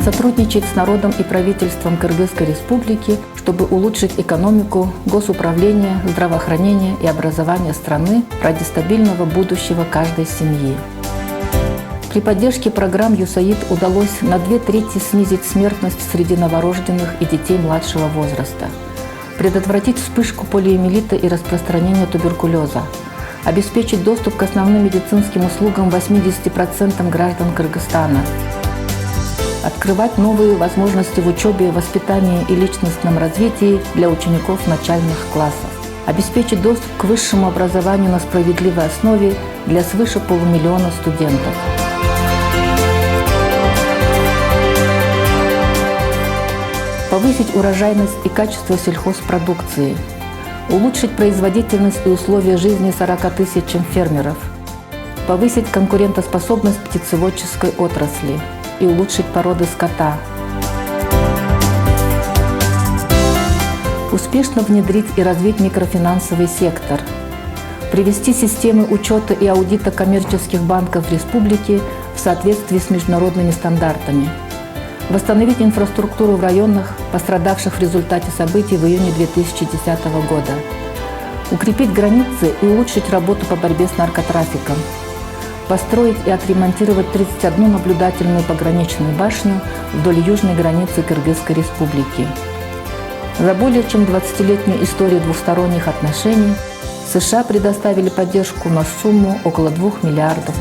сотрудничать с народом и правительством Кыргызской Республики, чтобы улучшить экономику, госуправление, здравоохранение и образование страны ради стабильного будущего каждой семьи. При поддержке программ ЮСАИД удалось на 2/3 снизить смертность среди новорожденных и детей младшего возраста, предотвратить вспышку полиомиелита и распространение туберкулеза, обеспечить доступ к основным медицинским услугам 80% граждан Кыргызстана, открывать новые возможности в учебе, воспитании и личностном развитии для учеников начальных классов, обеспечить доступ к высшему образованию на справедливой основе для свыше 500 000 студентов. Повысить урожайность и качество сельхозпродукции, улучшить производительность и условия жизни 40 тысячам фермеров, повысить конкурентоспособность птицеводческой отрасли и улучшить породы скота, успешно внедрить и развить микрофинансовый сектор, привести системы учета и аудита коммерческих банков республики в соответствии с международными стандартами, восстановить инфраструктуру в районах, пострадавших в результате событий в июне 2010 года, укрепить границы и улучшить работу по борьбе с наркотрафиком, построить и отремонтировать 31 наблюдательную пограничную башню вдоль южной границы Кыргызской Республики. За более чем 20-летнюю историю двусторонних отношений США предоставили поддержку на сумму около $2 миллиардов.